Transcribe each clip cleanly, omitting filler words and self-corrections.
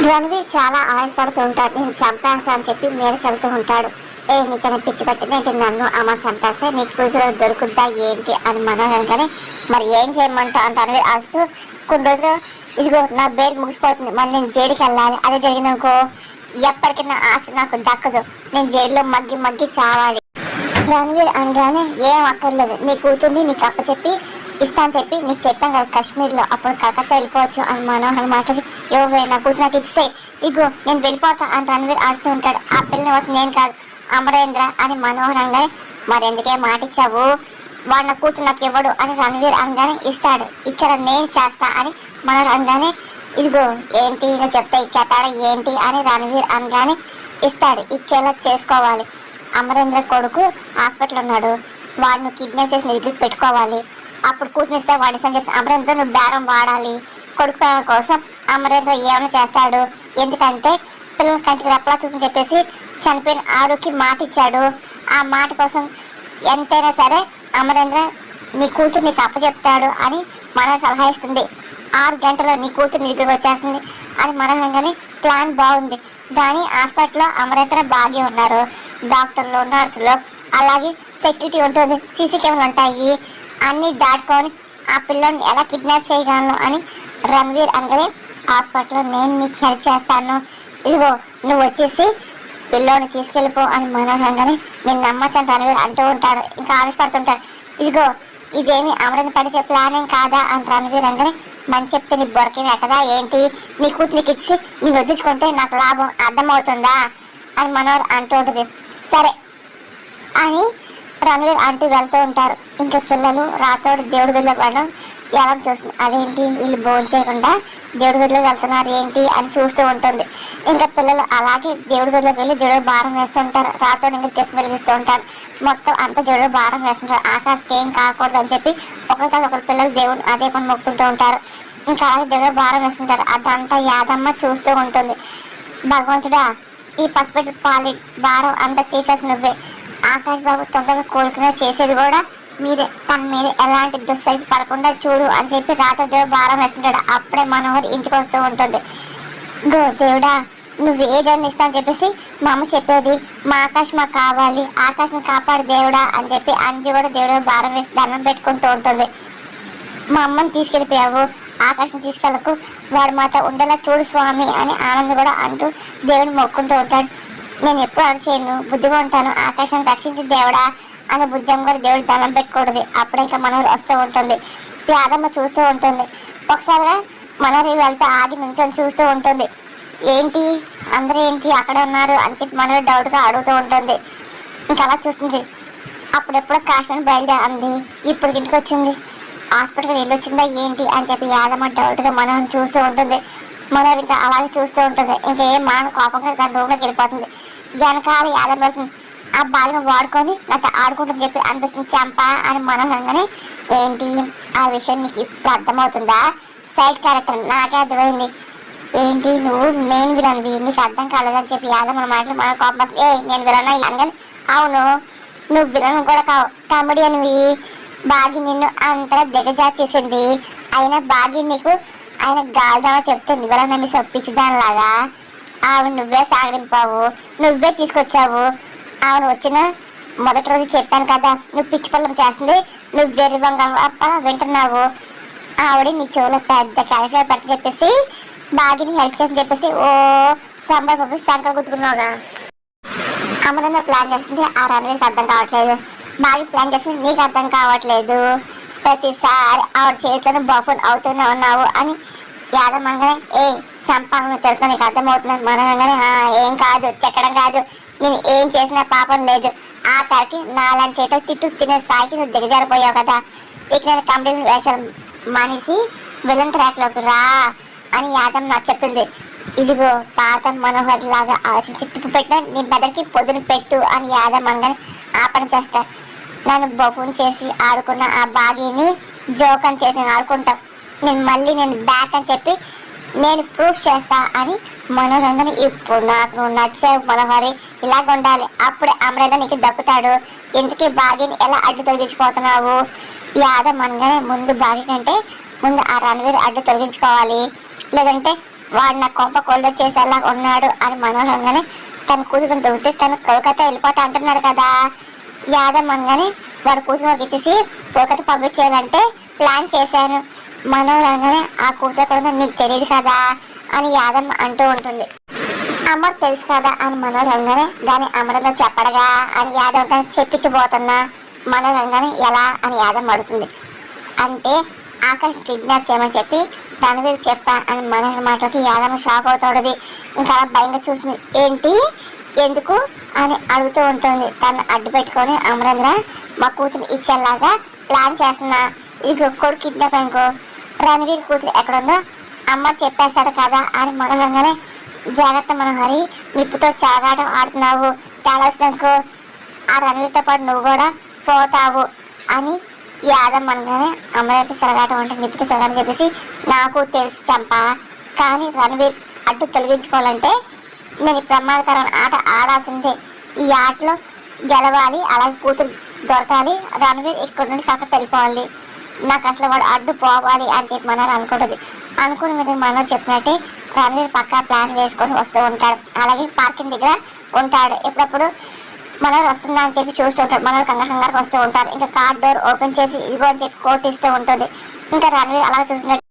రణవీర్ చాలా ఆవేశపడుతూ ఉంటాడు. నేను చంపేస్తా అని చెప్పి మీదకి వెళ్తూ ఉంటాడు. నీకైనా పిచ్చి పట్టింది ఏంటి, నన్ను అమ్మ చంపేస్తే నీ కూతురు దొరుకుద్దా ఏంటి అని మనం కానీ మరి ఏం చేయమంటావు అని రణవీర్ ఆస్తూ కొన్ని రోజులు ఇదిగో నా బెయిల్ ముగిసిపోతుంది, మళ్ళీ నేను జైలుకి వెళ్ళాలి, అదే జరిగిందనుకో ఎప్పటికీ నా ఆశ నాకు దక్కదు, నేను జైల్లో మగ్గి మగ్గి చావాలి. రణవీర్ అనగానే ఏం అక్కర్లేదు, నీ కూతుర్ని నీకు అప్పచెప్పి ఇస్తా అని చెప్పి నీకు చెప్పాను కదా కాశ్మీర్లో, అప్పుడు కలకత్తా వెళ్ళిపోవచ్చు అని మనోహర్ మాటకి యోవే నా కూతురు నాకు ఇస్తే ఇగో నేను వెళ్ళిపోతా అని రణవీర్ ఆడుతూ ఉంటాడు. ఆ పిల్లని వస్తే నేను కాదు అమరేంద్ర అని మనోహర్ అనగానే మరి ఎందుకే మాట ఇచ్చావు, వాడు నా కూతురు నాకు ఇవ్వడు అని రణవీర్ అనగానే ఇస్తాడు, ఇచ్చారా నేను చేస్తా అని మనోహర్ అనగానే ఇదిగో ఏంటి నువ్వు చెప్తే ఇచ్చేస్తాడా ఏంటి అని రణవీర్ అనగానే ఇస్తాడు, ఇచ్చేలా చేసుకోవాలి. అమరేంద్ర కొడుకు హాస్పిటల్ ఉన్నాడు, వాడిని కిడ్నాప్ చేసి నిధులు పెట్టుకోవాలి, అప్పుడు కూతునిస్తే వాడి అని చెప్పి అమరేంద్ర నువ్వు బేరం వాడాలి. కొడుకు ప్రేమ కోసం అమరేంద్ర ఏమైనా చేస్తాడు, ఎందుకంటే పిల్లల కంటికి రెప్పలా చూసని చెప్పేసి చనిపోయిన ఆరుకి మాట ఇచ్చాడు. ఆ మాట కోసం ఎంతైనా సరే అమరేంద్ర నీ కూతురు నీకు అప్పచెప్తాడు అని మన సలహా ఇస్తుంది. 6 గంటల్లో నీ కూతురు నీ దగ్గరికి వచ్చేస్తుంది అని మనం అనగానే ప్లాన్ బాగుంది. దాని హాస్పిటల్లో అమరేంద్ర బాగా ఉన్నారు, డాక్టర్లు నర్సులు అలాగే సెక్యూరిటీ ఉంటుంది, సీసీ కెమెరాలు ఉంటాయి, అన్నీ దాటుకొని ఆ పిల్లని ఎలా కిడ్నాప్ చేయగలను అని రణవీర్ అనగానే హాస్పిటల్లో నేను నీకు హెల్ప్ చేస్తాను, ఇదిగో నువ్వు వచ్చేసి పిల్లోని తీసుకెళ్ళిపో అని మనోహరంగానే నేను నమ్మచ్చని రణవీర్ అంటూ ఉంటాడు. ఇంకా ఆవేశపడుతుంటాడు, ఇదిగో ఇదేమి అమరేంద్ర పడిచే ప్లాన్ ఏం కాదా అని రణవీర్ అనగానే మంచి చెప్తే నీ బొరకేమి ఎక్కదా ఏంటి, నీ కూతురికి ఇచ్చి నేను వదిలించుకుంటే నాకు లాభం అర్థమవుతుందా అని మనోహర్ అంటూ ఉంటుంది. సరే అని రణవీర్ అంటూ వెళ్తూ ఉంటారు. ఇంకా పిల్లలు రాతోడు దేవుడి గదిలోకి వెళ్ళడం ఎలా చూస్తుంది, అదేంటి వీళ్ళు భోజనం చేయకుండా దేవుడి గదిలోకి వెళ్తున్నారు ఏంటి అని చూస్తూ ఉంటుంది. ఇంకా పిల్లలు అలాగే దేవుడి గదిలోకి వెళ్ళి దేవుడికి భారం వేస్తుంటారు. రాతోడు ఇంకా దీపం వెలిగిస్తూ ఉంటారు. మొత్తం అంతా దేవుడికి భారం వేస్తుంటారు. ఆకాశకి ఏం కాకూడదు అని చెప్పి ఒకరి పిల్లలు దేవుడు అదే పని మొక్కుంటూ ఉంటారు. ఇంకా అలాగే దేవుడికి భారం వేస్తుంటారు. అదంతా యాదమ్మ చూస్తూ ఉంటుంది. భగవంతుడా ఈ పసిపెట్టి పాలి భారం అంతా తీసేసి నువ్వే, ఆకాష్ బాబు తొందరగా కోలుకునే చేసేది కూడా మీరే, తన మీద ఎలాంటి దుస్థితి పడకుండా చూడు అని చెప్పి రాత్రి దేవుడు భారం వేస్తుంటాడు. అప్పుడే మనోహర్ ఇంటికి వస్తూ ఉంటుంది. గో దేవుడా నువ్వు ఏదైనా ఇస్తా అని చెప్పేసి మా అమ్మ చెప్పేది, మా ఆకాష్ మాకు కావాలి, ఆకాశం కాపాడు దేవుడా అని చెప్పి అంజు కూడా దేవుడు భారం వేసి దండం పెట్టుకుంటూ ఉంటుంది. మా అమ్మని తీసుకెళ్ళిపోయావు, ఆకాశం తీసుకెళ్ళకు, వాడు మాతో ఉండేలా చూడు స్వామి అని ఆనంద్ కూడా అంటూ దేవుడిని మొక్కుంటూ ఉంటాడు. నేను ఎప్పుడు అరిచేయను, బుద్ధిగా ఉంటాను, ఆకాశం రక్షించి దేవుడా అని బుజ్జమ్మ కూడా దేవుడు దండం పెట్టుకూడదు. అప్పుడు ఇంకా మనోహర్ వస్తూ ఉంటుంది. యాదమ్మ చూస్తూ ఉంటుంది. ఒకసారిగా మనోహర్ వెళ్తే ఆగి నుంచొని చూస్తూ ఉంటుంది. ఏంటి అందరూ ఏంటి అక్కడే ఉన్నారు అని చెప్పి మనోహర్ డౌట్గా అడుగుతూ ఉంటుంది. ఇంకా అలా చూస్తుంది. అప్పుడెప్పుడో కాశ్మీర్ బయలుదేరింది, ఇప్పుడు ఇంటికి వచ్చింది, హాస్పిటల్కి వెళ్ళి వచ్చిందా ఏంటి అని చెప్పి యాదమ్మ డౌట్గా మనోహర్ చూస్తూ ఉంటుంది. మనోహర్ ఇంకా అలాగే చూస్తూ ఉంటుంది. ఇంకా ఏం మనం కోపంగా తన రూమ్లోకి వెళ్ళిపోతుంది. వెనకాల యాదమ్మ వెళ్తుంది. ఆ బాలను వాడుకొని నాతో ఆడుకుంటుందని చెప్పి అనిపిస్తుంది చంప అని మనోహరంగానే ఏంటి ఆ విషయం నీకు ఇప్పుడు అర్థమవుతుందా, సైడ్ క్యారెక్టర్ నాకే అర్థమైంది, ఏంటి నువ్వు మెయిన్ విలన్వి నీకు అర్థం కాలేదని చెప్పి యాదమ్మ మాటలు మన కోపం వస్తుంది. నేను విలన్ అనగానే అవును నువ్వు విలన్ కూడా కావు, కామెడియన్వి, బాగి నిన్ను అంతగా దిగజార్చేసింది, అయినా బాగి నీకు ఆయన గాలిదామా చెప్తే నువ్వెలా నమ్మి సొప్పించదానిలాగా ఆవిడ నువ్వే సాగరింపావు, నువ్వే తీసుకొచ్చావు, ఆవిడ వచ్చిన మొదటి రోజు చెప్పాను కదా నువ్వు పిచ్చి పళ్ళం చేస్తుంది, నువ్వు వెర్రివంగా వింటున్నావు, ఆవిడ నీ చెవులో పెద్ద క్యాలిక్యులేటర్ పట్టి చెప్పేసి బాగిని హెల్ప్ చేసి చెప్పేసి ఓ సంబర్ పప్పి సంకలు గుర్తుకున్నావుగా. అమరేంద్ర ప్లాన్ చేస్తుంటే ఆ రణవీర్కి అర్థం కావట్లేదు, బాగి ప్లాన్ చేస్తుంటే నీకు అర్థం కావట్లేదు, ప్రతిసారి ఆవిడ చేతిలో బఫూన్ అవుతూనే ఉన్నావు అని యాదమ్మంగానే ఏ చంపాను తెలుసు నీకు అర్థమవుతున్నాను మనగానే ఏం కాదు తిట్టడం కాదు, నేను ఏం చేసినా పాపం లేదు, ఆ తరకి నాలాంటి చేతితో తిట్టు తినే స్థాయికి నువ్వు దిగజారిపోయావు కదా, ఇక నేను కంపెనీ వేషం మానేసి విలన్ ట్రాక్లోకి రా అని యాదమ్మ నాకు చెప్తుంది. ఇదిగో పాత మనోహర్ లాగా ఆలోచించి టిప్పు పెట్టిన నీ మెదడుకి పొద్దున పెట్టు అని యాదమ్మ అనగానే ఆ పని చేస్తా, నన్ను బఫూన్ చేసి ఆడుకున్న ఆ బాగీని జోక్ అని చేసి నేను ఆడుకుంటాం, నేను బ్యాక్ అని చెప్పి నేను ప్రూఫ్ చేస్తా అని మనోరంగని ఇప్పుడు నాకు నువ్వు నచ్చావు మనోహరి, ఇలాగ ఉండాలి, అప్పుడే అమరేంద్ర నీకు దక్కుతాడు, ఎందుకే బాగీని ఎలా అడ్డు తొలగించిపోతున్నావు, యాదవ్ అనగానే ముందు బాగి కంటే ముందు ఆ రణవీర్ అడ్డు తొలగించుకోవాలి, లేదంటే వాడు నా కొంప కొల్లు చేసేలా ఉన్నాడు అని మనోహరంగానే తన కూతురు దొరికితే తను కోల్కతా వెళ్ళిపోతా అంటున్నాడు కదా యాదవ్ అనగానే వాడు కూతురు ఇచ్చేసి కోల్కతా పంపించేయాలంటే ప్లాన్ చేశాను. మనోహరంగానే ఆ కూతురు కూడా నీకు తెలియదు కదా అని యాదమ్మ అంటూ ఉంటుంది. అమర్ తెలుసు కదా అని మనోహరంగానే దాని అమరంగా చెప్పడగా అని యాదవ్ చెప్పించబోతున్నా మనోహరంగానే ఎలా అని యాదమ్మ అడుగుతుంది. అంటే ఆకాష్ కిడ్నాప్ చేయమని చెప్పి రణవీర్ చెప్పా అని మనోహర్ మాటలకి యాదమ్మ షాక్ అవుతాడుది. ఇంకా అలా భయంగా చూస్తుంది. ఏంటి ఎందుకు అని అడుగుతూ ఉంటుంది. తను అడ్డు పెట్టుకొని అమరేంద్ర మా కూతురు ఇచ్చేలాగా ప్లాన్ చేస్తున్నా. ఇది కొడుకు కిడ్నాప్ అనుకో రణవీర్ కూతురు ఎక్కడుందో అమ్మ చెప్పేస్తాడు కదా అని మనోహరంగానే జాగ్రత్త మనోహరి నిప్పుతో చాగాటం ఆడుతున్నావు తేడా వచ్చినాకో ఆ రణవీర్తో పాటు నువ్వు కూడా పోతావు అని యాదమ్మ అనగానే అమరైతే చెలగాటం అంటే నిప్పుతో చెలగాటం చెప్పేసి నాకు తెలుసు చంప కానీ రణవీర్ అడ్డు తొలగించుకోవాలంటే నేను ఈ ప్రమాదకరమైన ఆట ఆడాల్సిందే. ఈ ఆటలో గెలవాలి అలాగే కూతురు దొరకాలి రణవీర్ ఇక్కడి నుండి కాక తెలిపోవాలి నాకు అసలు వాడు అడ్డు పోవాలి అని చెప్పి మనోహర్ అనుకుంటుంది. అనుకున్న మీద మనోహర్ చెప్పినట్టే రణవీర్ పక్కా ప్లాన్ వేసుకొని వస్తూ ఉంటాడు. అలాగే పార్కింగ్ దగ్గర ఉంటాడు. ఎప్పుడప్పుడు మనోహర్ వస్తుందా అని చెప్పి చూస్తూ ఉంటాడు. మనోహర్ కంగారు వస్తూ ఉంటారు. ఇంకా కార్ డోర్ ఓపెన్ చేసి ఇదిగో అని చెప్పి కోట్ ఇస్తూ ఉంటుంది. ఇంకా రణవీర్ అలా చూస్తున్నాడు.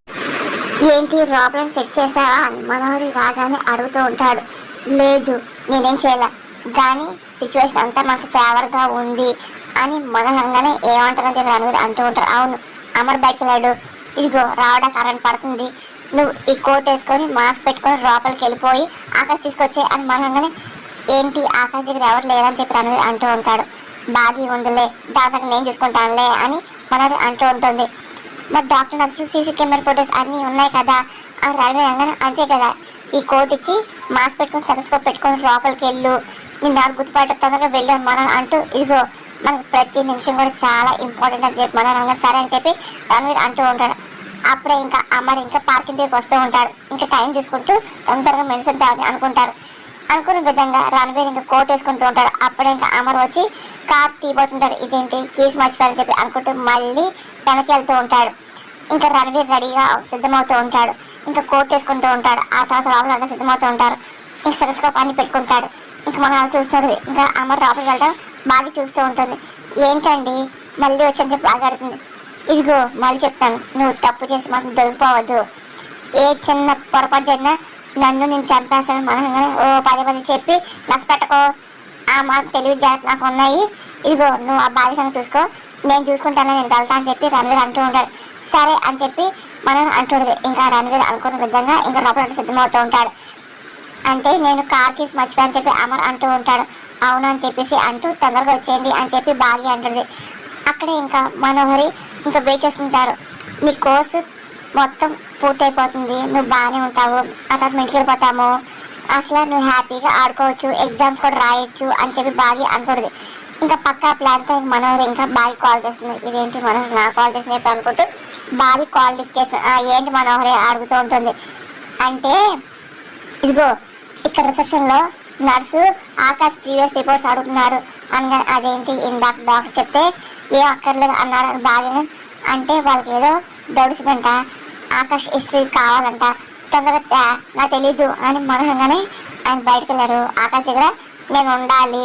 ఏంటి ప్రాబ్లం సెట్ చేసావా మనోహర్ రాగానే అడుగుతూ ఉంటాడు. లేదు నేనేం చేయలే కానీ సిచ్యువేషన్ అంతా మనకు ఫేవర్గా ఉంది అని మనోహరంగానే ఏమంటారని చెప్పి రణవీర్ అంటూ ఉంటారు. అవును అమర్ బైక్ వెళ్ళాడు ఇదిగో రావడా కరెంట్ పడుతుంది నువ్వు ఈ కోట్ వేసుకొని మాస్క్ పెట్టుకొని లోపలికి వెళ్ళిపోయి ఆకాశ్ తీసుకొచ్చే అని మనగానే ఏంటి ఆకాశ్ దగ్గర ఎవరు లేరని చెప్పి రణవీర్ అంటూ ఉంటాడు. బాగా ఉందిలే దాదాపు నేను చూసుకుంటానులే అని మనోహర్ అంటూ ఉంటుంది. మరి డాక్టర్ నర్సులు సీసీ కెమెరా ఫొటోస్ అన్నీ ఉన్నాయి కదా అని రణవీర్ అనగానే అంతే కదా ఈ కోట్ ఇచ్చి మాస్క్ పెట్టుకొని సెటస్కోప్ పెట్టుకొని లోపలికి వెళ్ళు నేను నాకు గుర్తుపట్ట తొందరగా వెళ్ళు అని మనం అంటూ ఇదిగో మనకి ప్రతి నిమిషం కూడా చాలా ఇంపార్టెంట్ అని చెప్పి మనం సరే అని చెప్పి రణవీర్ అంటూ ఉంటాడు. అప్పుడే ఇంకా అమర్ ఇంకా పార్కింగ్ దగ్గరికి వస్తూ ఉంటాడు. ఇంకా టైం చూసుకుంటూ తొందరగా మెడిసిన్ తాగి అనుకుంటారు. అనుకున్న విధంగా రణవీర్ ఇంకా కోట్ వేసుకుంటూ ఉంటాడు. అప్పుడే ఇంకా అమర్ వచ్చి కార్ తీయబోతుంటాడు. ఇదేంటి కీస్ మర్చిపోయారని చెప్పి అనుకుంటూ మళ్ళీ వెనక్కి వెళ్తూ ఉంటాడు. ఇంకా రణవీర్ రెడీగా సిద్ధమవుతూ ఉంటాడు. ఇంకా కోట్ వేసుకుంటూ ఉంటాడు. ఆ తర్వాత లోపల సిద్ధమవుతూ ఉంటారు. ఇంకా సెటస్కోప్ అన్ని పెట్టుకుంటాడు. ఇంకా మనం అలా చూస్తాడు. ఇంకా అమర్ లోపలికి వెళ్ళడం బాగా చూస్తూ ఉంటుంది. ఏంటండి మళ్ళీ వచ్చని చెప్పి బాగా అడుగుతుంది. ఇదిగో మళ్ళీ చెప్తాను నువ్వు తప్పు చేసి మాత్రం దొరికిపోవద్దు. ఏ చిన్న పొరపాటు జరిగినా నన్ను నేను చంపేస్తాను మనగానే ఓ పదే చెప్పి నష్టపెట్టకో ఆ మాకు తెలివి జాగ్రత్త నాకు ఉన్నాయి. ఇదిగో నువ్వు ఆ బాధ్యత చూసుకో నేను చూసుకుంటాను నేను వెళ్తా అని చెప్పి రణవీర్ అంటూ ఉంటాడు. సరే అని చెప్పి మనం అంటుండదు. ఇంకా రణవీర్ అనుకున్న విధంగా ఇంకా లోపల సిద్ధమవుతూ ఉంటాడు. అంటే నేను కార్ కీస్ మర్చిపోయాను చెప్పి అమర్ అంటూ ఉంటాడు. అవును అని చెప్పేసి అంటూ తొందరగా వచ్చేయండి అని చెప్పి భార్య అంటుంది. అక్కడే ఇంకా మనోహరి ఇంకా వెయిట్ చేసుకుంటారు. నీ కోర్సు మొత్తం పూర్తయిపోతుంది నువ్వు బాగానే ఉంటావు ఆ తర్వాత ఇంటికి వెళ్ళిపోతాము అసలు నువ్వు హ్యాపీగా ఆడుకోవచ్చు ఎగ్జామ్స్ కూడా రాయొచ్చు అని చెప్పి భార్య అనుకుంటుంది. ఇంకా పక్కా ప్లాన్తో మనోహర్ ఇంకా భార్య కాల్ చేస్తుంది. ఇదేంటి మనోహర్ నాకు కాల్ చేసిన చెప్పి అనుకుంటూ భార్య కాల్ లిఫ్ట్ చేస్తుంది. ఏంటి మనోహరి అడుగుతూ ఉంటుంది. అంటే ఇదిగో ఇక్కడ రిసెప్షన్లో నర్సు ఆకాశ్ ప్రీవియస్ రిపోర్ట్స్ అడుగుతున్నారు అనగానే అదేంటి ఇందాక డాక్టర్ చెప్తే ఏం అక్కర్లేదు అన్నారు అని బాగా అంటే వాళ్ళకి ఏదో డౌట్స్దంట ఆకాశ్ హిస్టరీ కావాలంట తొందరగా నాకు తెలీదు అని మనగానే ఆయన బయటకు వెళ్ళారు. ఆకాశ్ దగ్గర నేను ఉండాలి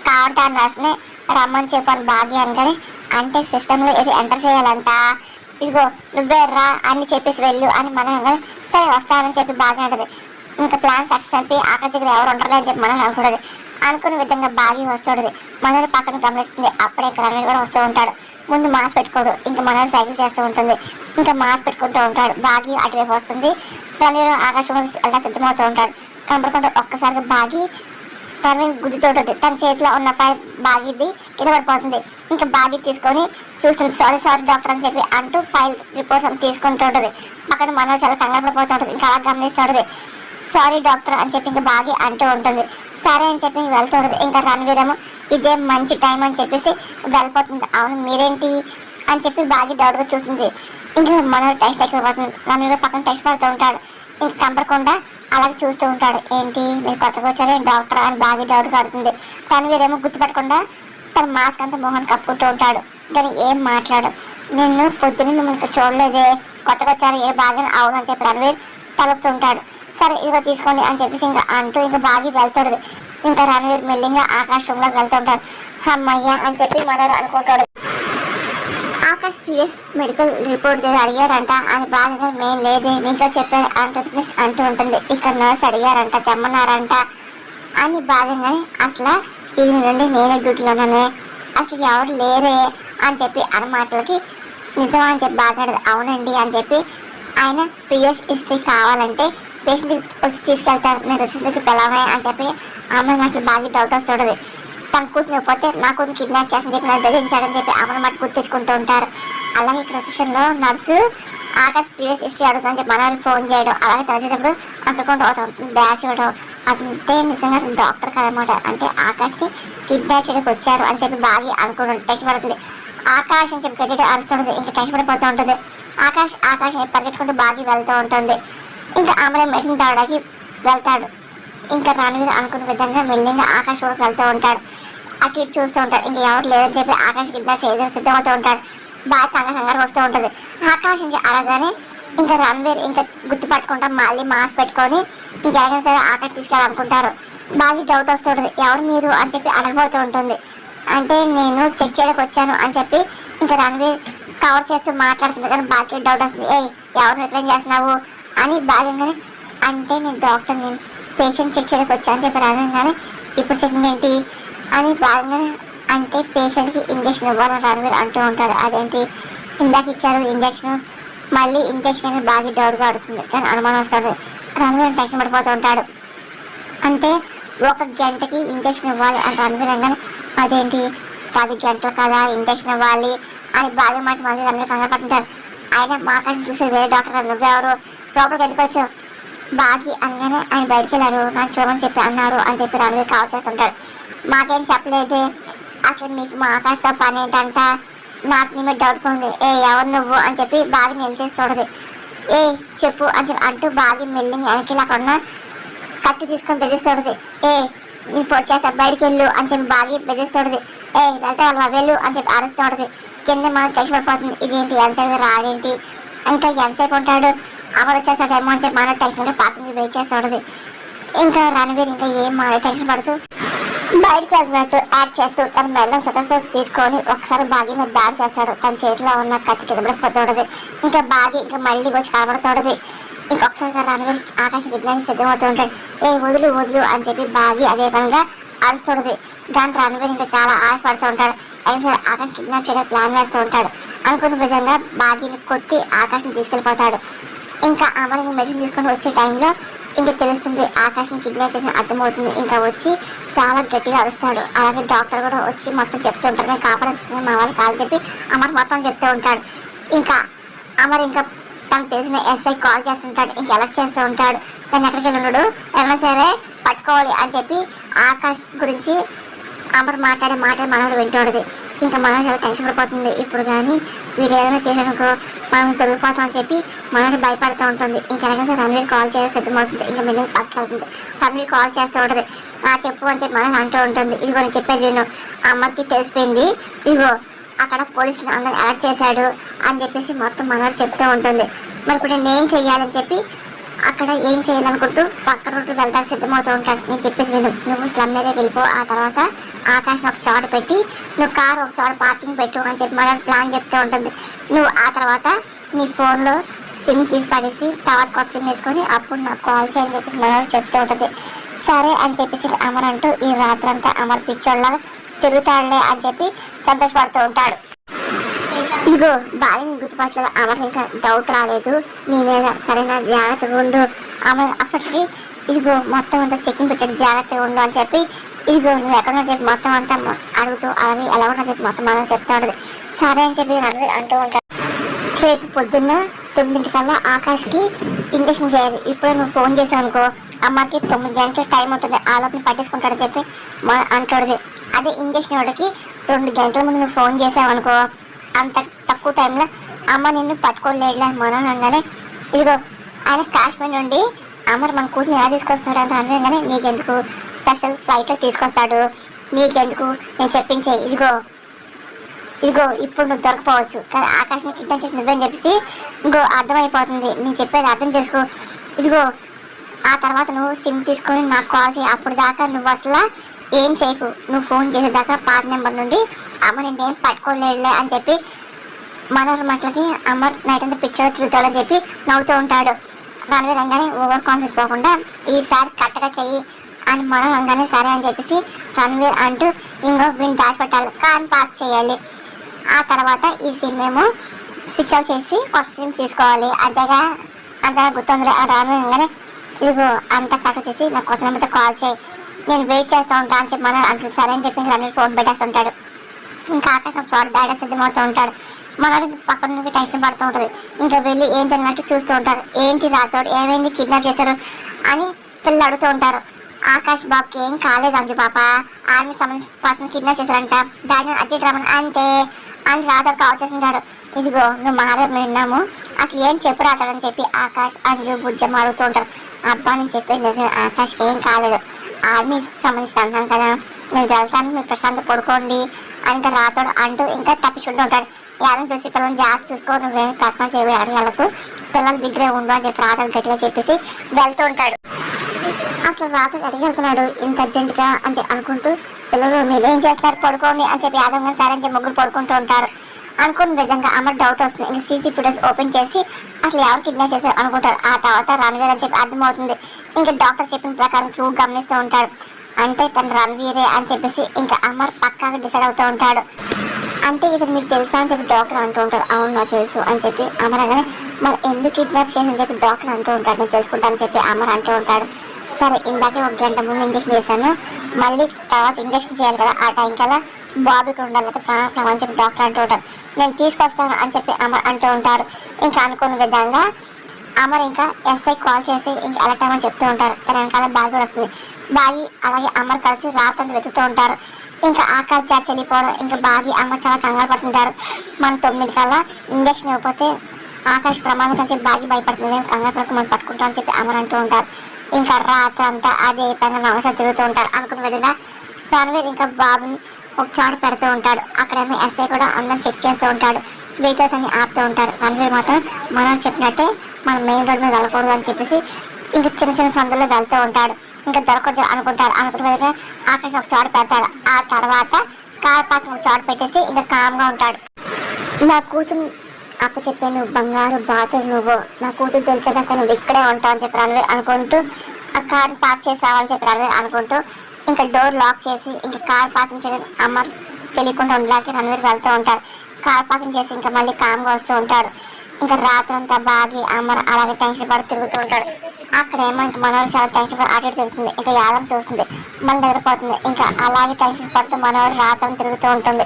కావాలంటే ఆ నర్స్ని రమ్మని చెప్పాను భాగ్య అనగానే అంటే సిస్టంలో ఏది ఎంటర్ చేయాలంట ఇదిగో నువ్వే రా అని చెప్పేసి వెళ్ళు అని మనగానే సరే వస్తానని చెప్పి బాగా అంటది. ఇంకా ప్లాన్ సక్సెస్ అంటే ఆకాశ దగ్గర ఎవరు ఉండరు అని చెప్పి మనం అనుకుంటుంది. అనుకున్న విధంగా బాగా వస్తుండదు. మనోహర్ పక్కన గమనిస్తుంది. అప్పుడే ఇక్కడ రణవీర్ కూడా వస్తూ ఉంటాడు. ముందు మాస్క్ పెట్టుకోడు. ఇంకా మనోహర్ సైకిల్ చేస్తూ ఉంటుంది. ఇంకా మాస్క్ పెట్టుకుంటూ ఉంటాడు. బాగి అటువైపు వస్తుంది. రణవీర్ ఆకాశం అలా సిద్ధమవుతూ ఉంటాడు. కనపడకుండా ఒక్కసారిగా బాగి రణవీర్ గుద్దుతూ ఉంటుంది. తన చేతిలో ఉన్న ఫైల్ బాగిది కింద పడిపోతుంది. ఇంకా బాగి తీసుకొని చూస్తుంది. సారీ డాక్టర్ అని చెప్పి అంటూ ఫైల్ రిపోర్ట్స్ అని తీసుకుంటూ ఉంటుంది. పక్కన మనోహర్ చాలా కంగారు పడిపోతూ ఉంటుంది. ఇంకా అలా గమనిస్తూ ఉంటుంది. సారీ డాక్టర్ అని చెప్పి ఇంకా బాగా అంటూ ఉంటుంది. సరే అని చెప్పి వెళ్తూ ఉంటుంది. ఇంకా రణవీర్ ఏమో ఇదే మంచి టైం అని చెప్పేసి వెళ్ళిపోతుంది. అవును మీరేంటి అని చెప్పి బాగా డౌట్గా చూస్తుంది. ఇంకా మనోహర్ టెస్ట్ ఎక్కిపోతుంది. రణవీర్ పక్కన టెస్ట్ పడుతూ ఉంటాడు. ఇంకా కంపరకుండా అలాగే చూస్తూ ఉంటాడు. ఏంటి మీరు కొత్తగా వచ్చారే డాక్టర్ అని బాగా డౌట్గా అడుగుతుంది. రణవీర్ ఏమో గుర్తుపట్టకుండా తన మాస్క్ అంతా మొహన్ కప్పుకుంటూ ఉంటాడు. కానీ ఏం మాట్లాడు. నేను పొద్దున్న మిమ్మల్ని ఇక్కడ చూడలేదే కొత్తగా వచ్చారు ఏ బాగా అవును అని చెప్పి రణవీర్ తలుపుతుంటాడు. సరే ఇదిగో తీసుకోండి అని చెప్పేసి ఇంకా అంటూ ఇంకా బాగా వెళ్తాడు. ఇంకా రణవీర్ మెల్లిగా ఆకాశంలోకి వెళ్తుంటాడు. అమ్మయ్య అని చెప్పి మనోడు అనుకుంటాడు. ఆకాష్ ప్రీవియస్ మెడికల్ రిపోర్ట్ అడిగారంట అని బాగా మెయిన్ లేదే మీతో చెప్పే రిసెప్షనిస్ట్ అంటూ ఉంటుంది. ఇక్కడ నర్స్ అడిగారంట తెమ్మన్నారంట అని బాగానే అసలు ఈయన నుండి నేను డ్యూటీలోనే అసలు ఎవరు లేరే అని చెప్పి అన్న మాటలకి నిజం అని చెప్పి బాగాడు. అవునండి అని చెప్పి ఆయన ప్రీవియస్ హిస్టరీ కావాలంటే పేషెంట్ వచ్చి తీసుకెళ్తారు నేను రిసెప్షన్కి పిలవమే అని చెప్పి అమ్మాయి మాటలు బాగా డౌట్ వస్తుంటుంది. తన కూతురు పోతే నా కూతురు కిడ్నాప్ చేస్తని చెప్పి నన్ను బెదిరించాడని చెప్పి అమ్మని మాట గుర్తు తెచ్చుకుంటూ ఉంటారు. అలాగే ఇక్కడ రిసెప్షన్లో నర్సు ఆకాష్ ప్రీవియస్ హిస్టరీ అడుగుతుందని చెప్పి మనల్ని ఫోన్ చేయడం, అలాగే తరచేటప్పుడు అనుకుంటూ డాష్ ఇవ్వడం. అంటే నిజంగా డాక్టర్ కదనమాట. అంటే ఆకాష్ని కిడ్నాప్ చేయడానికి వచ్చారు అని చెప్పి బాగా అనుకుంటుంది. టెన్షన్ పడుతుంది. ఆకాష్ అని చెప్పి గట్టిగా అరుస్తుంటుంది. ఇంకా టెన్షన్ పడిపోతూ ఉంటుంది. ఆకాష్ పరిగెట్టుకుంటూ బాగా వెళ్తూ ఉంటుంది. ఇంకా ఆమె మెడిసిన్ తాగడానికి వెళ్తాడు. ఇంకా రణవీర్ అనుకున్న విధంగా మెల్లిగా ఆకాష్ వరకు వెళ్తూ ఉంటాడు. అటు ఇటు చూస్తూ ఉంటాడు. ఇంకా ఎవరు లేదని చెప్పి ఆకాష్ కిడ్నాప్ చేయడానికి సిద్ధమవుతూ ఉంటాడు. బాగా కంగారు వస్తూ ఉంటుంది. ఆకాష్ నుంచి అడగానే ఇంకా రణవీర్ ఇంకా గుర్తుపట్టుకుంటా మళ్ళీ మాస్క్ పెట్టుకొని ఇంకెవరైనా సరే ఆకాష్ తీసుకెళ్ళాలనుకుంటారు. బాగా డౌట్ వస్తుంటుంది. ఎవరు మీరు అని చెప్పి అడగబోతూ ఉంటుంది. అంటే నేను చెక్ చేయడానికి వచ్చాను అని చెప్పి ఇంకా రణవీర్ కవర్ చేస్తూ మాట్లాడుతుంది. కానీ బాగా డౌట్ వస్తుంది. ఎవరు రిప్లైన్ చేస్తున్నావు అని బాగానే అంటే నేను డాక్టర్ నేను పేషెంట్ చెక్ చేయడానికి వచ్చా అని చెప్పి రాగానే ఇప్పుడు చెకింగ్ ఏంటి అని బాగానే అంటే పేషెంట్కి ఇంజక్షన్ ఇవ్వాలని రణవీర్ అంటూ ఉంటాడు. అదేంటి ఇందాక ఇచ్చారు ఇంజక్షన్ మళ్ళీ ఇంజక్షన్ అని బాగా డౌట్గా అడుగుతుంది. కానీ అనుమానం వస్తుంది. రణవీర్ టెన్షన్ పడిపోతూ ఉంటాడు. అంటే 1 గంటకి ఇంజక్షన్ ఇవ్వాలి అని రణవీర్ అనగానే అదేంటి 10 గంటలు కదా ఇంజక్షన్ ఇవ్వాలి అని బాగా మాట మళ్ళీ రణవీర్ కంగారు పడుతుంటారు. ఆయన మా కోసం చూసేది వేరే డాక్టర్ కదా నువ్వెవరు లోపలికి ఎందుకు వచ్చావు బాగి అనగానే ఆయన బయటికి వెళ్ళారు నాకు చూడమని చెప్పి అన్నారు అని చెప్పి రణవీర్ కాల్ చేస్తుంటాడు. మాకేం చెప్పలేదే అసలు మీకు మా ఆకాష్తో పని ఏంటంట నాకు నీ మీద డౌట్ ఉంది. ఎవరు నువ్వు అని చెప్పి బాగా నిలిచేస్తుండదు. చెప్పు అని చెప్పి అంటూ బాగా మెల్లింగ్ వెనక్కి లేకుండా కత్తి తీసుకొని బెదిరిస్తుండదు. నేను పొడిచేస్తా బయటికి వెళ్ళు అని చెప్పి బాగా బెదిరిస్తుండదు. వెళ్తే వాళ్ళు వెళ్ళు అని చెప్పి అరుస్తూ ఉంటుంది. కింద మనకు టెన్షన్ పడిపోతుంది. ఇదేంటి ఎంతసేపు రాడేంటి ఇంకా ఎంతసేపు ఉంటాడు అమలు వచ్చేసాడేమో అని చెప్పి మన టెన్షన్గా పాపని వెయిట్ చేస్తూ ఉంటుంది. ఇంకా రణవీర్ ఇంకా ఏం మన టెన్షన్ పడుతూ బయటికి వెళ్తున్నట్టు యాక్ట్ చేస్తూ తన మెడలో సతకు తీసుకొని ఒకసారి బాగి మీద దాడి చేస్తాడు. తన చేతిలో ఉన్న కత్తి కింద పడిపోతుండదు. ఇంకా బాగి ఇంకా మళ్ళీ వచ్చి కనబడుతుండదు. ఇంకొకసారి రణవీర్ ఆకాశం కిడ్నాప్ సిద్ధమవుతూ ఉంటాడు. వదులు వదులు అని చెప్పి బాగి అదే పనిగా అరుస్తుండదు. దాంట్లో రణవీర్ ఇంకా చాలా ఆశపడుతూ ఉంటాడు. అయినా సరే ఆకాశం కిడ్నాప్ చేయడానికి ప్లాన్ వేస్తూ ఉంటాడు. అనుకున్న విధంగా బాగిని కొట్టి ఆకాశం తీసుకెళ్ళిపోతాడు. ఇంకా అమలని మెడిసిన్ తీసుకొని వచ్చే టైంలో ఇంకా తెలుస్తుంది ఆకాశం కిడ్నాప్ చేసిన అర్థమవుతుంది. ఇంకా వచ్చి చాలా గట్టిగా అరుస్తాడు. అలాగే డాక్టర్ కూడా వచ్చి మొత్తం చెప్తూ ఉంటాడు. నేను కాపాడని చూస్తుంది మా వాళ్ళు కాదని చెప్పి అమర్ మొత్తం చెప్తూ ఉంటాడు. ఇంకా అమర్ ఇంకా తనకు తెలిసిన ఎస్ఐ కాల్ చేస్తుంటాడు. ఇంకా ఎలక్ట్ చేస్తూ ఉంటాడు. దాన్ని ఎక్కడికి వెళ్ళినాడు ఎవరైనా సరే పట్టుకోవాలి అని చెప్పి ఆకాశ్ గురించి అమర్ మాట్లాడే మనోడు వింటూడదు. ఇంకా మనోడు చాలా టెన్షన్ పడిపోతుంది. ఇప్పుడు కానీ వీడు ఏదైనా చేసానుకో మనం తొలగిపోతాం అని చెప్పి మనోడు భయపడుతూ ఉంటుంది. ఇంకెలాగైనా సరే రణవీర్ కాల్ చేయడం సిద్ధమవుతుంది. ఇంకా మిగిలిన పక్కకి వెళ్తుంది. రణవీర్ కాల్ చేస్తూ ఉంటుంది. చెప్పు అని చెప్పి మనోడు అంటూ ఉంటుంది. ఇదిగో నేను చెప్పేది నేను అమ్మకి తెలిసిపోయింది. ఇదిగో అక్కడ పోలీసులు అందరిని అరెస్ట్ చేశాడు అని చెప్పేసి మొత్తం మనోడు చెప్తూ ఉంటుంది. మరి ఇప్పుడు నేను ఏం చెయ్యాలని చెప్పి అక్కడ ఏం చేయాలనుకుంటూ పక్క రోడ్డు వెళ్ళడానికి సిద్ధమవుతూ ఉంటాడు. నేను చెప్పేది విను నువ్వు స్లమ్ ఏరియాకి వెళ్ళిపో. ఆ తర్వాత ఆకాశం ఒక చోట పెట్టి నువ్వు కారు ఒక చోట పార్కింగ్ పెట్టు అని చెప్పి మన ప్లాన్ చెప్తూ ఉంటుంది. నువ్వు ఆ తర్వాత నీ ఫోన్లో సిమ్ తీసి పడేసి తర్వాత కొత్త సిమ్ వేసుకొని అప్పుడు నాకు కాల్ చేయని చెప్పేసి మనోడు చెప్తూ ఉంటుంది. సరే అని చెప్పేసి అమర్ అంటూ ఈ రాత్రంతా అమర్ పిచ్చోళ్ళ తిరుగుతాడులే అని చెప్పి సంతోషపడుతూ ఉంటాడు. ఇదిగో బాగా గుర్తుపట్టలేదు అమర్ ఇంకా డౌట్ రాలేదు నీ మీద సరైన జాగ్రత్తగా ఉండు అమర్ హాస్పిటల్కి ఇదిగో మొత్తం అంతా చెకింగ్ పెట్టాడు జాగ్రత్తగా ఉండు అని చెప్పి ఇదిగో నువ్వు ఎక్కడన్నా చెప్పి మొత్తం అంతా అడుగుతూ అలాగే ఎలా ఉన్నా చెప్పి మొత్తం మనం చెప్తా ఉంటుంది. సరే అని చెప్పి రణవీర్ అంటూ ఉంటాడు. రేపు పొద్దున్న 9 ఆకాష్కి ఇంజక్షన్ చేయాలి. ఇప్పుడు నువ్వు ఫోన్ చేసావు అనుకో అమ్మకి 9 గంటల టైం ఉంటుంది. ఆ లోపల పట్టేసుకుంటాడని చెప్పి అంటాడు. అదే ఇంజక్షన్ వాడికి 2 గంటల ముందు నువ్వు ఫోన్ చేసావు అనుకో అంత తక్కువ టైంలో అమ్మ నిన్ను పట్టుకోలేదులే మనం అనగానే ఇదిగో ఆయన కాశ్మీర్ నుండి అమర్ మన కూతురు ఎలా తీసుకొస్తాడు అంటే అనగానే నీకెందుకు స్పెషల్ ఫ్లైట్లో తీసుకొస్తాడు నీకెందుకు నేను చెప్పించే ఇదిగో ఇప్పుడు నువ్వు దొరకపోవచ్చు కానీ ఆకాశాన్ని కిడ్నాప్ చేసి నువ్వేం చెప్పేసి ఇంకో అర్థమైపోతుంది. నేను చెప్పేది అర్థం చేసుకో ఇదిగో ఆ తర్వాత నువ్వు సిమ్ తీసుకొని నాకు కాల్ చేయి. అప్పుడు దాకా నువ్వు అసలు ఏం చేయకు. నువ్వు ఫోన్ చేసేదాకా పాత నెంబర్ నుండి అమ్మ నేనేం పట్టుకోలేదులే అని చెప్పి మనోహర్ మాటలకి అమర్ నైట్ అంతా పిక్చర్ తిరుగుతాడని చెప్పి నవ్వుతూ ఉంటాడు. రణవీర్ రంగానే ఓవర్ కాన్ఫిడెన్స్ పోకుండా ఈసారి కరెక్ట్గా చెయ్యి అని మనోహర్ రంగానే సరే అని చెప్పేసి రణవీర్ అంటూ ఇంకో వీడిని దాచిపెట్టాలి, కార్ పార్క్ చేయాలి. ఆ తర్వాత ఈ సిమ్ ఏమో స్విచ్ ఆఫ్ చేసి కొత్త సిమ్ తీసుకోవాలి. అంతగా గుర్తుందిలే. ఆ రణవీర్ రంగానే ఇదిగో అంతా కరెక్ట్ చేసి నాకు కొత్త నెంబర్తో కాల్ చేయి, నేను వెయిట్ చేస్తూ ఉంటాను అని చెప్పి మనోహర్ అంటే సరే అని చెప్పి రణవీర్ ఫోన్ పెట్టేస్తుంటాడు. ఇంకా ఆకాశం చోట దాడే సిద్ధమవుతూ ఉంటాడు. మనోడి పక్కన నుండి టెన్షన్ పడుతూ ఉంటుంది. ఇంకా వెళ్ళి ఏం తెలియనట్టు చూస్తూ ఉంటారు. ఏంటి రాతోడు ఏమైంది, కిడ్నాప్ చేశారు అని పిల్లలు అడుగుతూ ఉంటారు. ఆకాష్ బాబుకి ఏం కాలేదు అంజు పాప, ఆర్మీ సంబంధించిన పర్సన్ కిడ్నాప్ చేశారంట, డాడీ అర్జెంట్ రమ్మని అంతే అని రాతోడు కాల్ చేస్తుంటాడు. ఇదిగో నువ్వు మాట్లాడి విన్నాము, అసలు ఏం చెప్పు రాతాడు అని చెప్పి ఆకాష్ అంజు బుజ్జమ్మ అడుగుతూ ఉంటారు. అబ్బా నేను చెప్పేది నిజమే, ఆకాష్కి ఏం కాలేదు, ఆర్మీకి సంబంధించి అంటున్నాను కదా, నేను వెళ్తాను మీరు ప్రశాంత్ పడుకోండి అని ఇంకా రాతోడు అంటూ ఇంకా తప్పించుకుంటూ ఉంటాడు. ఎవరైనా తెలిసి పిల్లల్ని జాగ్రత్త చూసుకో, నువ్వేమి కట్నం చేయవు అడిగాలకు, పిల్లల దగ్గరే ఉండు అని చెప్పి రాతోడు గట్టిగా చెప్పేసి వెళ్తూ ఉంటాడు. అసలు రాతోడు అడిగి వెళ్తున్నాడు ఇంత అర్జెంటుగా అని చెప్పి అనుకుంటూ పిల్లలు మీరేం చేస్తారు పడుకోండి అని చెప్పి యాదవ్గా సరే అని చెప్పి ముగ్గురు పడుకుంటూ ఉంటారు. అనుకున్న విధంగా అమర్ డౌట్ వస్తుంది. ఇంకా సీసీ ఫుటేజ్ ఓపెన్ చేసి అసలు ఎవరు కిడ్నాప్ చేశారు అనుకుంటారు. ఆ తర్వాత రణవీర్ అని చెప్పి అర్థమవుతుంది. ఇంకా డాక్టర్ చెప్పిన ప్రకారం క్లూ గమనిస్తూ ఉంటాడు. అంటే తను రణవీరే అని చెప్పేసి ఇంకా అమర్ పక్కాగా డిసైడ్ అవుతూ ఉంటాడు. అంటే ఇతను మీకు తెలుసా అని చెప్పి డాక్టర్ అంటూ ఉంటారు. అవును నాకు తెలుసు అని చెప్పి అమర్ అనగానే మరి ఎందుకు కిడ్నాప్ చేసి అని చెప్పి డాక్టర్ అంటూ ఉంటాడు. నేను తెలుసుకుంటానని చెప్పి అమర్ అంటూ ఉంటాడు. సరే ఇందాకే 1 గంట ముందు ఇంజక్షన్ చేశాను, మళ్ళీ తర్వాత ఇంజక్షన్ చేయాలి కదా, ఆ టైం కల్లా బాబుకి ఉండాలి కదా ప్రాణం అని చెప్పి డాక్టర్ అంటూ ఉంటారు. నేను తీసుకొస్తాను అని చెప్పి అమర్ అంటూ ఉంటారు. ఇంకా అనుకున్న విధంగా అమర్ ఇంకా ఎస్ఐ కాల్ చేసి ఇంకా అలర్ట్ అవ్వమని చెప్తూ ఉంటారు. తన వెనకాల బాగి కూడా వస్తుంది. బాగి అలాగే అమర్ కలిసి రాత్రంతా వెతుకుతూ ఉంటారు. ఇంకా ఆకాశ్ జాతి వెళ్ళిపోవడం, ఇంకా బాగి అమర్ చాలా కంగారు పడుతుంటారు. మనం 9 కల్లా ఇంజక్షన్ ఇవ్వకపోతే ఆకాశ్ ప్రమాదం అని చెప్పి బాగి భయపడుతుంది. మేము కంగారు పడుకు మనం పట్టుకుంటాం అని చెప్పి అమర్ అంటూ ఉంటారు. ఇంకా రాత్రంతా అదే పైన నమస్కారం తిరుగుతూ ఉంటారు. అనుకున్న విధంగా రణవీర్ ఇంకా బాబుని ఒక చోట పెడుతూ ఉంటాడు. అక్కడేమో ఎస్ఐ కూడా అందరం చెక్ చేస్తూ ఉంటాడు. వెహికల్స్ అన్ని ఆపుతూ ఉంటారు. రణవీర్ మాత్రం మనం చెప్పినట్టే మనం మెయిన్ రోడ్ మీద వెళ్ళకూడదు అని చెప్పేసి ఇంకా చిన్న చిన్న సందుల్లో వెళ్తూ ఉంటాడు. ఇంకా దొరకదు అనుకుంటారు. అనుకున్న విధంగా ఆకాశం ఒక చోట పెడతాడు. ఆ తర్వాత కార్ పార్కింగ్ ఒక చోట పెట్టేసి ఇంకా కామ్గా ఉంటాడు. నా కూతురు అప్పు చెప్పే నువ్వు బంగారు బాతులు, నువ్వు నా కూతురు దొరికేదాకా నువ్వు ఇక్కడే ఉంటావు అని చెప్పి రణవీర్ అనుకుంటూ ఆ కార్ పార్క్ చేసావని చెప్పి రణవీర్ అనుకుంటూ ఇంకా డోర్ లాక్ చేసి ఇంకా కార్ పార్కింగ్ చేయడం అమర్ తెలియకుండా ఉండడానికి రణవీర్ వెళ్తూ ఉంటారు. కార్ పార్కింగ్ చేసి ఇంకా మళ్ళీ కామ్గా వస్తూ ఉంటాడు. ఇంకా రాత్రంతా బాగి అమర్ అలాగే టెన్షన్ పడి తిరుగుతూ ఉంటాడు. అక్కడేమో ఇంకా మనోహర్ చాలా టెన్షన్ పడి అటు తిరుగుతుంది. ఇంకా యాదం చూస్తుంది, మళ్ళీ నిద్రపోతుంది. ఇంకా అలాగే టెన్షన్ పడుతూ మనోహర్ రాత్రం తిరుగుతూ ఉంటుంది.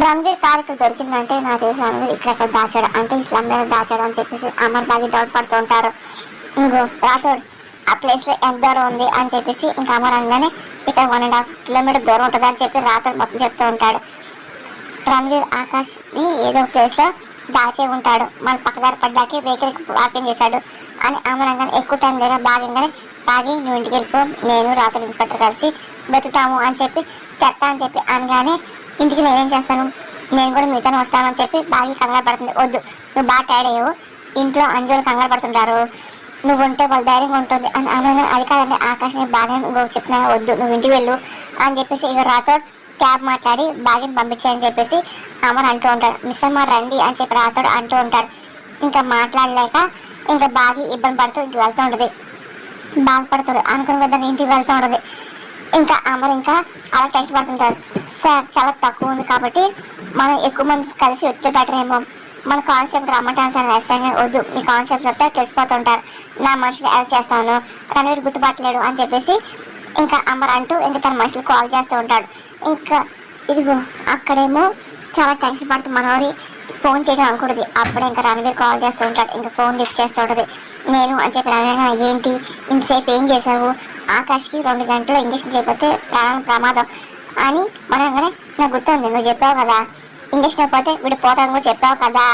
రణవీర్ కార్ ఇక్కడ దొరికిందంటే నాకు తెలిసి రణవీర్ ఇక్కడెక్కడ దాచాడు, అంటే ఈ స్లమ్ మీద దాచాడు అని చెప్పేసి అమర్ బాగా డౌట్ పడుతూ ఉంటారు. ఇంకో రాతోడు ఆ ప్లేస్లో ఎంత దూరం ఉంది అని చెప్పేసి ఇంకా అమర్ అనగానే ఇక్కడ 1.5 కిలోమీటర్ దూరం ఉంటుంది అని చెప్పి రాతోడు మొత్తం చెప్తూ ఉంటాడు. రణవీర్ ఆకాష్ని ఏదో ప్లేస్లో దాచే ఉంటాడు, మన పక్కదారి పడ్డాకి వెహికల్ పార్కింగ్ చేశాడు అని అమర్ అనగానే ఎక్కువ టైం లేదా బాగానే బాగి నువ్వు ఇంటికి వెళ్ళిపో, నేను రాతోడు ఇన్స్పెక్టర్ కలిసి వెతుకుతాము అని చెప్పి చెప్తా అని చెప్పి అనగానే ఇంటికి నేనేం చేస్తాను, నేను కూడా మీతోనే వస్తాను అని చెప్పి బాగా కంగారు పడుతుంది. వద్దు నువ్వు బాగా టైర్డ్ అయ్యావు, ఇంట్లో అంజులు కంగారు పడుతుంటారు, నువ్వు ఉంటే వాళ్ళ ధైర్యంగా ఉంటుంది అని అమ్మ అది కాదండి ఆకాశం బాగా చెప్తున్నాను, వద్దు నువ్వు ఇంటికి వెళ్ళు అని చెప్పేసి ఇక రాతోడు క్యాబ్ మాట్లాడి బాగిని పంపించాయని చెప్పేసి అమర్ అంటూ ఉంటాడు. మిస్ అమ్మ రండి అని చెప్పి రాతోడు అంటూ ఉంటాడు. ఇంకా మాట్లాడలేక ఇంకా బాగా ఇబ్బంది పడుతూ ఇంటికి వెళ్తూ ఉంటుంది. బాధపడుతుంది, అనుకున్న విధంగా ఇంటికి వెళ్తూ ఉంటుంది. ఇంకా అమర్ ఇంకా అలా టెన్షన్ పడుతుంటారు. సార్ చాలా తక్కువ ఉంది కాబట్టి మనం ఎక్కువ మంది కలిసి వెళ్తే బెటర్ ఏమో, మన కాన్సెప్ట్ రమ్మంటాను సార్ వేస్తాను, వద్దు మీ కాన్సెప్ట్ చెప్తే తెలిసిపోతుంటారు, నా మనుషులు అరెస్ట్ చేస్తాను, రణవీర్ గుర్తుపట్టలేడు అని చెప్పేసి ఇంకా అమర్ అంటూ ఇంకా తన మనుషులు కాల్ చేస్తూ ఉంటాడు. ఇంకా ఇదిగో అక్కడేమో చాలా టెన్షన్ పడుతూ మనోరి ఫోన్ చేయడం అనుకుంటుంది. అప్పుడే ఇంకా రణవీర్ కాల్ చేస్తూ ఉంటాడు. ఇంకా ఫోన్ లిఫ్ట్ చేస్తూ ఉంటుంది. నేను అని చెప్పి రణవీర్ ఏంటి ఇంతసేపు ఏం చేసావు, ఆకాష్కి 2 గంటలు ఇంజక్షన్ చేయకపోతే ప్రమాదం అని మనగానే నాకు గుర్తుంది, నువ్వు చెప్పావు కదా ఇంజక్షన్ అయిపోతే వీడు పోతాను కూడా చెప్పావు కదా,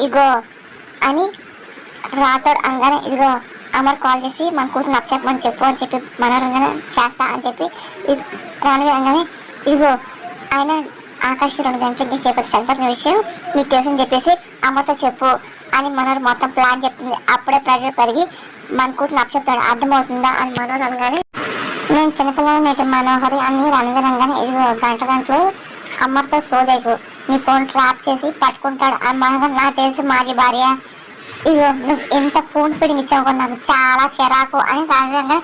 ఇగో అని రాతోడు అనగానే ఇదిగో అమర్ కాల్ చేసి మన కూతురు నచ్చమని చెప్పు అని చెప్పి మనోరంగానే చేస్తా అని చెప్పి రణవీర్ అనగానే ఇదిగో ఆయన ఆకాశ్ 2 గంటలు చెప్పేసి చనిపోతున్న విషయం నీకు తెలుసని చెప్పేసి అమ్మతో చెప్పు అని మనోరు మొత్తం ప్లాన్ చెప్తుంది. అప్పుడే ప్రెజర్ పెరిగి మన కూతురు చెప్తాడు, అర్థమవుతుందా అని మనోహర్ అనగానే, నేను చిన్నపిల్లలు నేటి మనోహరి అని రణవీరంగానే, ఇదిగో గంటలు అమ్మతో సోదేకు, నీ ఫోన్ ట్రాప్ చేసి పట్టుకుంటాడు అని మనోహర్, నాకు తెలిసి మాది భార్య, ఇదిగో నువ్వు ఎంత ఫోన్ స్పీడింగ్ ఇచ్చావు నాకు చాలా చిరాకు అని రణవీరంగా,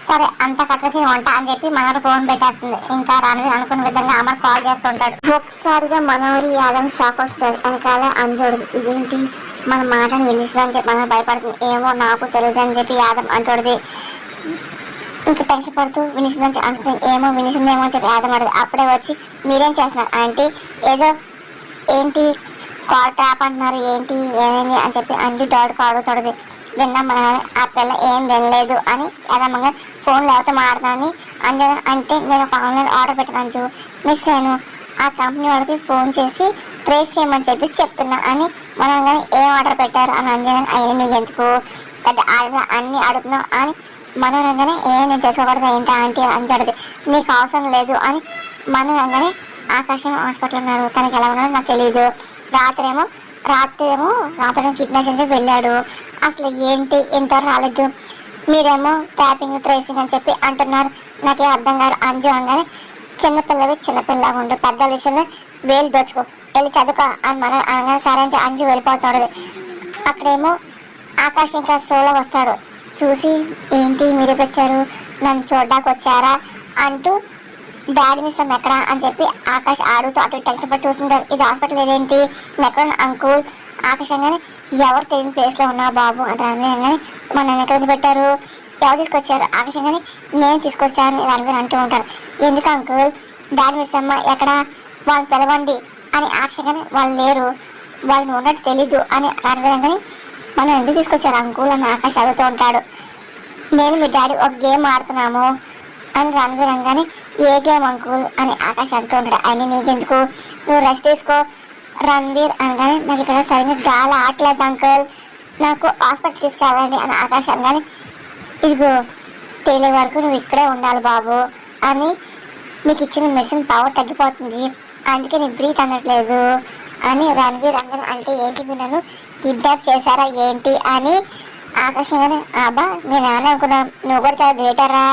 సరే అంత కట్టొచ్చి వంట అని చెప్పి మనోహర్ ఫోన్ పెట్టేస్తుంది. ఇంకా రణవీర్ అనుకున్న విధంగా అమర్ కాల్ చేస్తుంటాడు. ఒకసారిగా మనోహరి యాదవ్ షాక్ అవుతాడు. వెనకాల అంజోడు, ఇదేంటి మన మాటను వినిస్తుందని చెప్పి మనం భయపడుతుంది. ఏమో నాకు తెలియదు అని చెప్పి యాదవ్ అంటోడిది. ఇంకా టెన్షన్ పడుతూ వినిస్తుందని అంటుంది. ఏమో వినిస్తుందేమో అని చెప్పి యాదవ్ అడుగుతుంది. అప్పుడే వచ్చి, మీరేం చేస్తున్నారు ఆంటీ, ఏదో ఏంటి కాల్ ట్రాప్ అంటున్నారు, ఏంటి ఏమైంది అని చెప్పి అంజు డౌట్గా అడుగుతుంది. విన్నాం మన ఆ పిల్ల ఏం వినలేదు అని యాదమ్మ, ఫోన్లో ఎవరితో మాట్లాడుతున్నానని అంజు అంటే, నేను ఒక ఆన్లైన్ ఆర్డర్ పెట్టాను అంజు, మిస్ అయ్యాను, ఆ కంపెనీ వాళ్ళకి ఫోన్ చేసి ట్రేస్ చేయమని చెప్పేసి చెప్తున్నా అని మనం కానీ ఏం ఆర్డర్ పెట్టారు అని అంజన్, అయినా మీకు ఎందుకు పెద్ద అన్నీ అడుగుతున్నావు అని మనోరంగానే, నేను తెలుసుకోకూడదు ఏంటి ఆంటీ అని అడిగితే, నీకు అవసరం లేదు అని మనోరంగానే, ఆకాశం హాస్పిటల్ ఉన్నాడు, తనకి ఎలా ఉన్నాడో నాకు తెలియదు, రాత్రి కిడ్నాప్ చేసి వెళ్ళాడు, అసలు ఏంటి ఇంతవరకు రాలేదు, మీరేమో ట్యాపింగ్ ట్రేసింగ్ అని చెప్పి అంటున్నారు, నాకేం అర్థం కాదు అంజు అనగానే, చిన్నపిల్లగా ఉండు, పెద్ద విషయంలో వేలు దోచుకో, వెళ్ళి చదువుకో అని మనం అనగానే, సరే అని అంజు వెళ్ళిపోతాడు. అక్కడేమో ఆకాశ్ ఇంకా షోలో వస్తాడు. చూసి, ఏంటి మీరు వచ్చారు, నన్ను చూడడానికి వచ్చారా అంటూ, డాడీ మిస్ ఎక్కడ అని చెప్పి ఆకాష్ ఆడుతూ అటు టెన్షన్ పడి చూస్తుంటారు. ఇది హాస్పిటల్ ఏదేంటి, ఎక్కడ అంకుల్ ఆకాష్ అనగానే, ఎవరు తెలియని ప్లేస్లో ఉన్నావు బాబు అంటే అనగానే, మన ఎక్కడ పెట్టారు, ఎవరు తీసుకొచ్చారు ఆకాష్ అనగానే, నేను తీసుకొచ్చాను రణవీర్ అంటూ ఉంటారు. ఎందుకు అంకుల్, డాడీ మిస్ అమ్మ ఎక్కడ, వాళ్ళు పిలవండి అని ఆకాష్ అనగానే, వాళ్ళు లేరు, వాళ్ళు ఉన్నట్టు తెలీదు అని రణవీర్ అనగానే, మనం ఎందుకు తీసుకొచ్చారు అంకుల్ అని ఆకాష్ అడుగుతూ ఉంటాడు. నేను మీ డాడీ ఒక గేమ్ ఆడుతున్నాము అని రణవీర్ అనగానే, ఏ గేమ్ అంకుల్ అని ఆకాష్ అంటూ ఉంటాడు. అయినా నీకెందుకు, నువ్వు రెస్ట్ తీసుకో రణవీర్ అనగానే, నాకు ఇక్కడ సరిగ్గా గాలి ఆటలేదు అంకుల్, నాకు హాస్పిటల్ తీసుకెళ్ళండి అని ఆకాష్ అనగానే, ఇదిగో తేలే వరకు నువ్వు ఇక్కడే ఉండాలి బాబు అని, నీకు ఇచ్చిన మెడిసిన్ పవర్ తగ్గిపోతుంది, అందుకే నీ బ్రీత్ అందట్లేదు అని రణవీర్ అనగానే, అంటే ఏంటి మీరు నన్ను కిడ్నాప్ చేశారా ఏంటి అని ఆకాష్ అనగానే, అబ్బా మీ నాన్న అనుకున్నా, నువ్వు కూడా చాలా గ్రేటరా,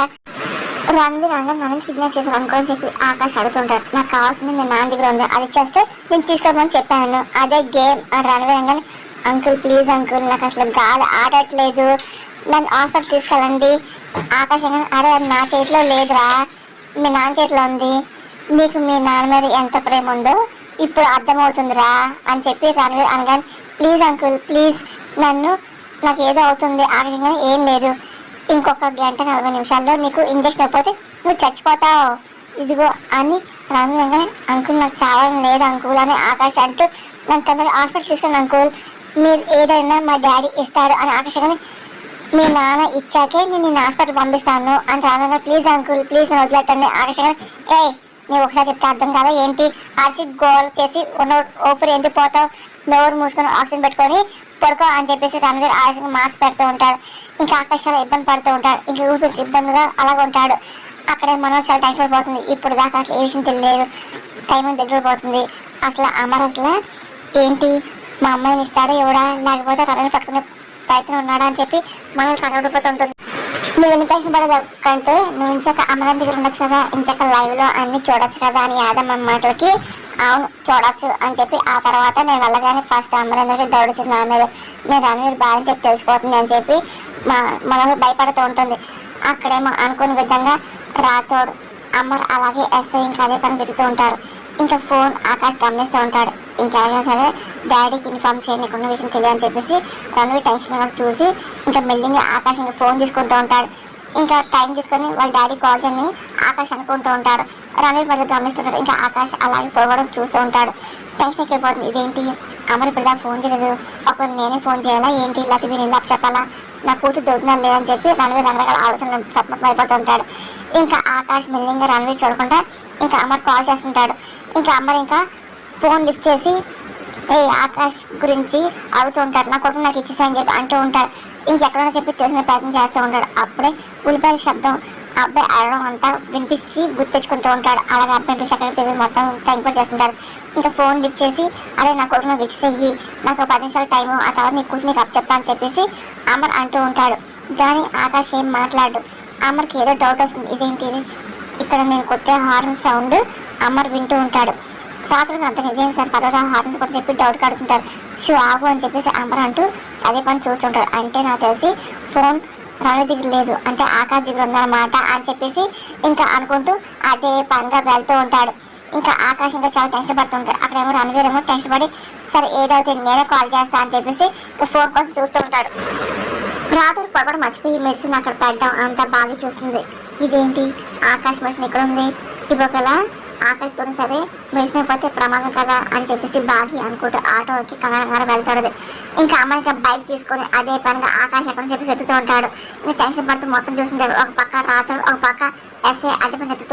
రణవీర్ అనగానే, నన్ను కిడ్నాప్ చేశారు అనుకో అని చెప్పి ఆకాష్ అడుగుతుంటాడు. నాకు కావాల్సింది మీ నాన్న దగ్గర ఉంది, అది చేస్తే నేను తీసుకోమని చెప్పాను, అదే గేమ్ అని రణవీర్ అనగానే, అంకుల్ ప్లీజ్ అంకుల్, నాకు అసలు గాలి ఆడట్లేదు, నన్ను హాస్పిటల్ తీసుకెళ్ళండి. ఆకాష్ అనగానే, అరే అది నా చేతిలో లేదురా, మీ నాన్న చేతిలో ఉంది, నీకు మీ నాన్న మీద ఎంత ప్రేమ ఉందో ఇప్పుడు అర్థమవుతుందిరా అని చెప్పి రణవీర్ అనగానే, ప్లీజ్ అంకుల్ ప్లీజ్, నాకు ఏదో అవుతుంది ఆకాశంగా, ఏం లేదు, ఇంకొక గంట 40 నిమిషాల్లో నీకు ఇంజక్షన్ అయిపోతే నువ్వు చచ్చిపోతావు, ఇదిగో అని రణవీర్ అనగానే, అంకుల్ నాకు చావాలని లేదు అంకుల్ అని ఆకాష్ అంటూ, నన్ను తొందరగా హాస్పిటల్ తీసుకుని అంకుల్, మీరు ఏదైనా మా డాడీ ఇస్తారు అని ఆకాష్ కానీ, మీ నాన్న ఇచ్చాకే నేను హాస్పిటల్ పంపిస్తాను అని రణవీర్, ప్లీజ్ అంకుల్ ప్లీజ్ నన్ను వదిలేటండి. ఆకాష్ కానీ, నేను ఒకసారి చెప్తే అర్థం కాదా ఏంటి, అరిసి గోల్ చేసి ఊపిరి ఎందుకు పోతావు, నోరు మూసుకొని ఆక్సిజన్ పెట్టుకొని పడుకో అని చెప్పేసి రణవీర్ ఆయాసంగా మాస్క్ పెడుతూ ఉంటాడు. ఇంకా ఆకాష్ చాలా ఇబ్బంది పడుతూ ఉంటాడు. ఇంకా ఊపిరి ఇబ్బందిగా అలాగ ఉంటాడు. అక్కడే మనం చాలా టైం పడిపోతుంది. ఇప్పుడు దాకా అసలు ఏ విషయం తెలియలేదు, టైం దగ్గర పోతుంది. అసలు అమర్ అసలు ఏంటి, మా అమ్మాయిని ఇస్తాడో ఎవడా, లేకపోతే తనని పట్టుకునే ప్రయత్నం ఉన్నాడా అని చెప్పి మనల్ని కనబడిపోతూ ఉంటుంది. నువ్వు ఎన్ని టెన్షన్ పడేది కంటే, నువ్వు ఇంచక అమరాన్ దగ్గర ఉండొచ్చు కదా, ఇంచక లైవ్లో అన్ని చూడొచ్చు కదా అని యాదమ్మ మాటలకి, అవును చూడొచ్చు అని చెప్పి, ఆ తర్వాత నేను వెళ్ళగానే ఫస్ట్ అమరాన్ దగ్గర డౌట్ వచ్చింది నా మీద, నేను రణవీర్ బాగా చెప్పి తెలిసిపోతుంది అని చెప్పి మనం భయపడుతూ ఉంటుంది. అక్కడేమో అనుకున్న విధంగా రాతోడు అమర్ అలాగే ఎస్ఐ ఇంకా అదే పని తిరుగుతూ ఉంటారు. ఇంకా ఫోన్ ఆకాష్ గమనిస్తూ ఉంటాడు. ఇంకెవరైనా సరే డాడీకి ఇన్ఫార్మ్ చేయలేకున్న విషయం తెలియని చెప్పేసి రణవీర్ టెన్షన్ చూసి ఇంకా మెల్లింగా ఆకాష్ ఇంకా ఫోన్ తీసుకుంటూ ఉంటాడు. ఇంకా టైం చూసుకొని వాళ్ళ డాడీ కాల్ చేయని ఆకాష్ అనుకుంటూ ఉంటాడు. రణవీర్ మధ్య గమనిస్తుంటాడు. ఇంకా ఆకాష్ అలాగే పోవడం చూస్తూ ఉంటాడు. టెన్షన్ ఎక్కిపోతుంది. ఇదేంటి అమర్ ఇప్పుడు దాకా ఫోన్ చేయలేదు, ఒకవేళ నేనే ఫోన్ చేయాలా ఏంటి, లేకపోతే వీళ్ళు ఇలా చెప్పాలా, నా కూతురు దొరికినా లేదని చెప్పి రణవీర్ రకరకాల ఆలోచనలు సతమతం అయిపోతూ ఉంటాడు. ఇంకా ఆకాష్ మెల్లింగా రణవీర్ చూడకుండా ఇంకా అమర్ కాల్ చేస్తుంటాడు. ఇంకా అమర్ ఇంకా ఫోన్ లిఫ్ట్ చేసి ఆకాష్ గురించి అడుగుతూ ఉంటాడు. నా కొడుకు నాకు ఇచ్చేసాయని చెప్పి అంటూ ఉంటాడు. ఇంకెక్కడైనా చెప్పి తెలిసిన ప్రయత్నం చేస్తూ ఉంటాడు. అప్పుడే ఉల్లిపాయల శబ్దం అబ్బాయి అడగడం అంతా వినిపించి గుర్తెచ్చుకుంటూ ఉంటాడు. అలాగే అబ్బాయి పిలిచి అక్కడ తెలియదు మొత్తం టైంపాస్ చేస్తుంటాడు. ఇంకా ఫోన్ లిఫ్ట్ చేసి, అదే నా కొడుకు నాకు ఇచ్చేసేయి, నాకు 10 నిమిషాల టైము, ఆ తర్వాత నీ కూర్చొని నీకు అప్ చెప్తా అని చెప్పేసి అమర్ అంటూ ఉంటాడు. కానీ ఆకాష్ ఏం మాట్లాడు. అమర్కి ఏదో డౌట్ వస్తుంది. ఇదేంటి ఇక్కడ నేను కొట్టే హార్న్ సౌండ్ అమర్ వింటూ ఉంటాడు. రాత్రికి అంత ఇదేంటి సార్ పదవ హార్న్ కూడా చెప్పి డౌట్ కడుతుంటారు. షూ ఆగు అని చెప్పేసి అమర్ అంటూ అదే పని చూస్తుంటాడు. అంటే నాకు తెలిసి ఫోన్ రవి దగ్గర లేదు, అంటే ఆకాష్ దగ్గర ఉందన్నమాట అని చెప్పేసి ఇంకా అనుకుంటూ అదే పనిగా వెళ్తూ ఉంటాడు. ఇంకా ఆకాష్ ఇంకా చాలా టెన్షన్ పడుతుంటాడు. అక్కడేమో రణవీర్ ఏమో టెన్షన్ పడి సరే ఏదైతే నేనే కాల్ చేస్తా అని చెప్పేసి ఫోన్ కోసం చూస్తూ ఉంటాడు. రాత్రి పొరపాటు మర్చిపోయి మెడిసిన్ అక్కడ పెట్టడం అంతా బాగా చూస్తుంది. ఇదేంటి ఆకాష్ మెడిసిన్ ఇక్కడ ఉంది, ఇవ్వగల ఆకాష్తో సరే మెడిసిన్ అయిపోతే ప్రమాదం కదా అని చెప్పేసి బాగి అనుకుంటూ ఆటోకి కంగారు వెళ్తాడు. ఇంకా అమ్మాయికి బైక్ తీసుకొని అదే పనిగా ఆకాష్ ఎక్కడ చెప్పేసి వెతుకుతూ ఉంటాడు. ఇంకా టెన్షన్ పడుతూ మొత్తం చూస్తుంటాడు. ఒక పక్క రాత్రుడు, ఒక పక్క ఎస్ఐ అదే పని ఎత్తుతూ